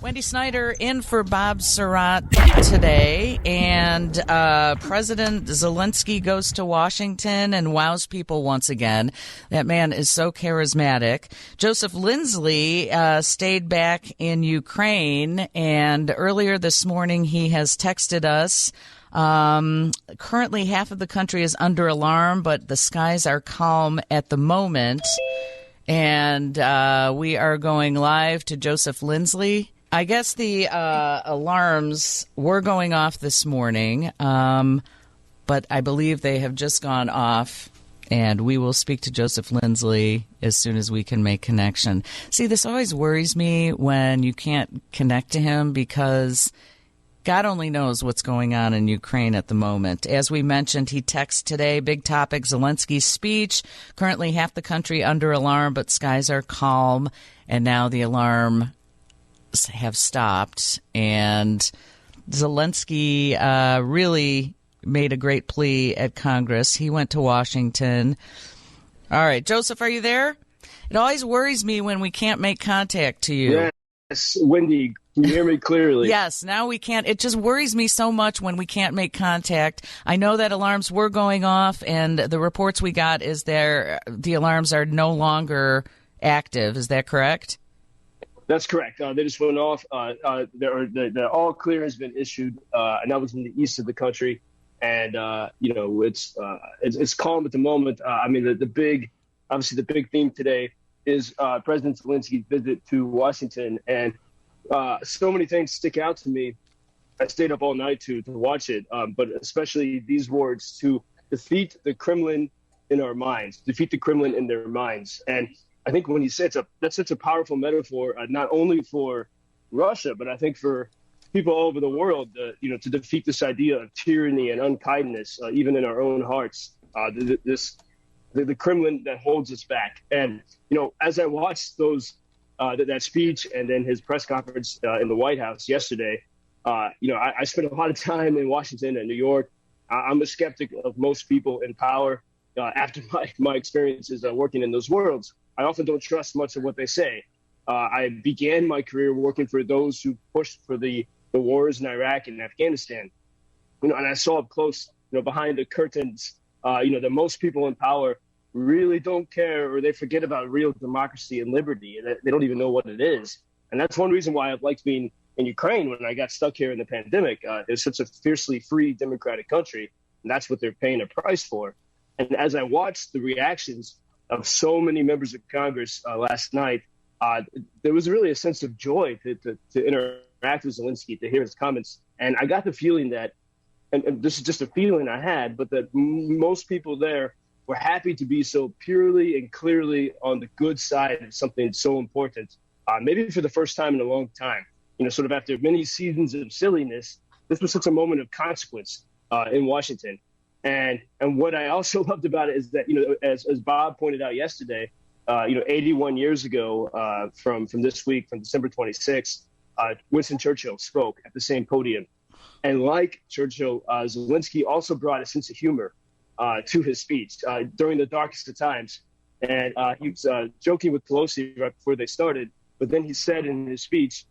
Wendy Snyder in for Bob Sirott today, and President Zelenskiy goes to Washington and wows people once again. That man is so charismatic. Joseph Lindsley stayed back in Ukraine, and earlier this morning he has texted us. Currently, half of the country is under alarm, but the skies are calm at the moment. And we are going live to Joseph Lindsley. I guess the alarms were going off this morning, but I believe they have just gone off, and we will speak to Joseph Lindsley as soon as we can make connection. See, this always worries me when you can't connect to him because God only knows what's going on in Ukraine at the moment. As we mentioned, he texted today, big topic, Zelenskyy's speech. Currently half the country under alarm, but skies are calm, and now the alarm have stopped, and Zelensky really made a great plea at Congress. He went to Washington. All right, Joseph, are you there? It always worries me when we can't make contact to you. Yes, Wendy, can you hear me clearly? Yes, now we can't. It just worries me so much when we can't make contact. I know that alarms were going off, and the reports we got is the alarms are no longer active. Is that correct? That's correct. They just went off. The all clear has been issued, and that was in the east of the country. And it's calm at the moment. The big theme today is President Zelenskyy's visit to Washington, and so many things stick out to me. I stayed up all night to watch it, but especially these words: to defeat the Kremlin in our minds, defeat the Kremlin in their minds. And I think when he says that's such a powerful metaphor, not only for Russia, but I think for people all over the world, to defeat this idea of tyranny and unkindness, even in our own hearts, the Kremlin that holds us back. And, as I watched that speech and then his press conference in the White House yesterday, I spent a lot of time in Washington and New York. I'm a skeptic of most people in power. After my experiences working in those worlds, I often don't trust much of what they say. I began my career working for those who pushed for the wars in Iraq and Afghanistan. And I saw up close, behind the curtains, that most people in power really don't care, or they forget about real democracy and liberty, and they don't even know what it is. And that's one reason why I've liked being in Ukraine when I got stuck here in the pandemic. It's such a fiercely free democratic country, and that's what they're paying a price for. And as I watched the reactions of so many members of Congress last night, there was really a sense of joy to interact with Zelensky, to hear his comments. And I got the feeling that, and this is just a feeling I had, but that most people there were happy to be so purely and clearly on the good side of something so important, maybe for the first time in a long time. Sort of after many seasons of silliness, this was such a moment of consequence in Washington. And what I also loved about it is that, as Bob pointed out yesterday, 81 years ago from this week, from December 26th, Winston Churchill spoke at the same podium. And like Churchill, Zelensky also brought a sense of humor to his speech during the darkest of times. And he was joking with Pelosi right before they started. But then he said in his speech,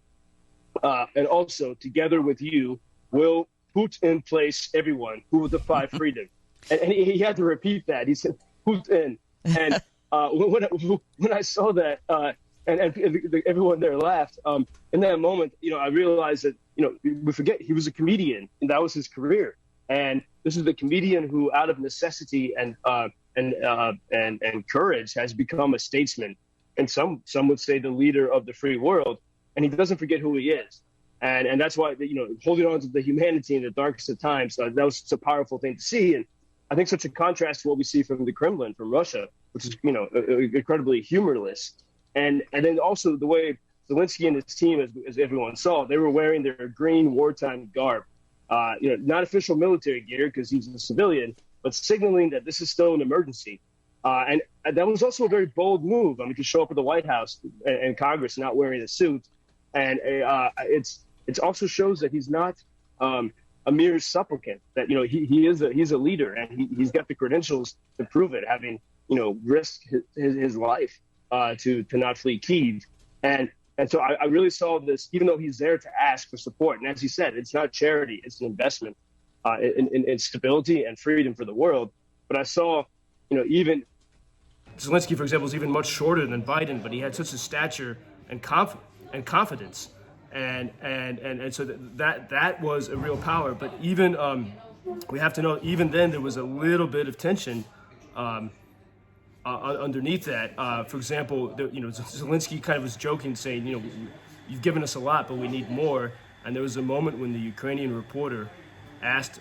and also, together with you, we'll put in place everyone who will defy freedom. And he had to repeat that. He said, put in. And when I saw that, and everyone there laughed, in that moment, I realized that, we forget he was a comedian, and that was his career. And this is the comedian who, out of necessity and courage, has become a statesman. And some would say the leader of the free world. And he doesn't forget who he is. And that's why, holding on to the humanity in the darkest of times, that was such a powerful thing to see. And I think such a contrast to what we see from the Kremlin, from Russia, which is, incredibly humorless. And then also the way Zelensky and his team, as everyone saw, they were wearing their green wartime garb, not official military gear because he's a civilian, but signaling that this is still an emergency. And that was also a very bold move. To show up at the White House and Congress not wearing a suit. And it also shows that he's not a mere supplicant, that, he's a leader, and he's got the credentials to prove it, having, risked his life to not flee Kyiv. And And so I really saw this, even though he's there to ask for support. And as he said, it's not charity, it's an investment in stability and freedom for the world. But I saw, even Zelenskiy, for example, is even much shorter than Biden, but he had such a stature and confidence. And so that was a real power. But even we have to know, even then there was a little bit of tension underneath that. For example, Zelensky kind of was joking, saying, you've given us a lot, but we need more. And there was a moment when the Ukrainian reporter asked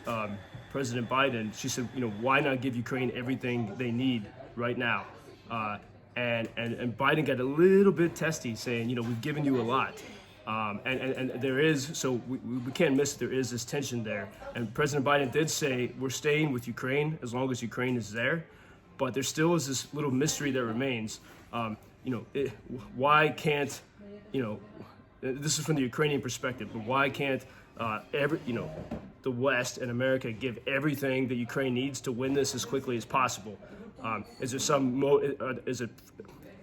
President Biden, she said, why not give Ukraine everything they need right now? And Biden got a little bit testy, saying, we've given you a lot. And there is, so we can't miss, there is this tension there. And President Biden did say, we're staying with Ukraine as long as Ukraine is there. But there still is this little mystery that remains. Why can't, this is from the Ukrainian perspective, but why can't the West and America give everything that Ukraine needs to win this as quickly as possible? Is there some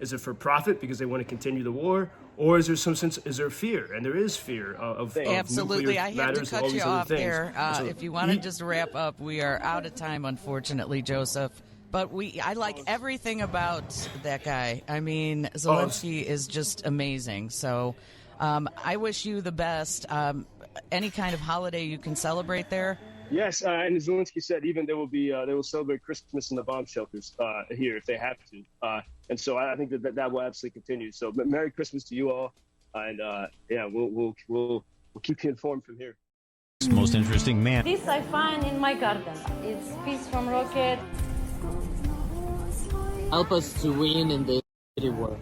is it for profit because they want to continue the war, or is there some sense? Is there fear? And there is fear of absolutely. Nuclear I have to matters and all cut these you other off things. there. So If you want to just wrap up, we are out of time, unfortunately, Joseph. But I like everything about that guy. I mean, Zelensky is just amazing. So I wish you the best. Any kind of holiday you can celebrate there? Yes, and as Zelensky said, even they will celebrate Christmas in the bomb shelters here if they have to. And so I think that will absolutely continue. So Merry Christmas to you all, and we'll keep you informed from here. Most interesting man. This I find in my garden. It's peace from rocket. Help us to win in this war.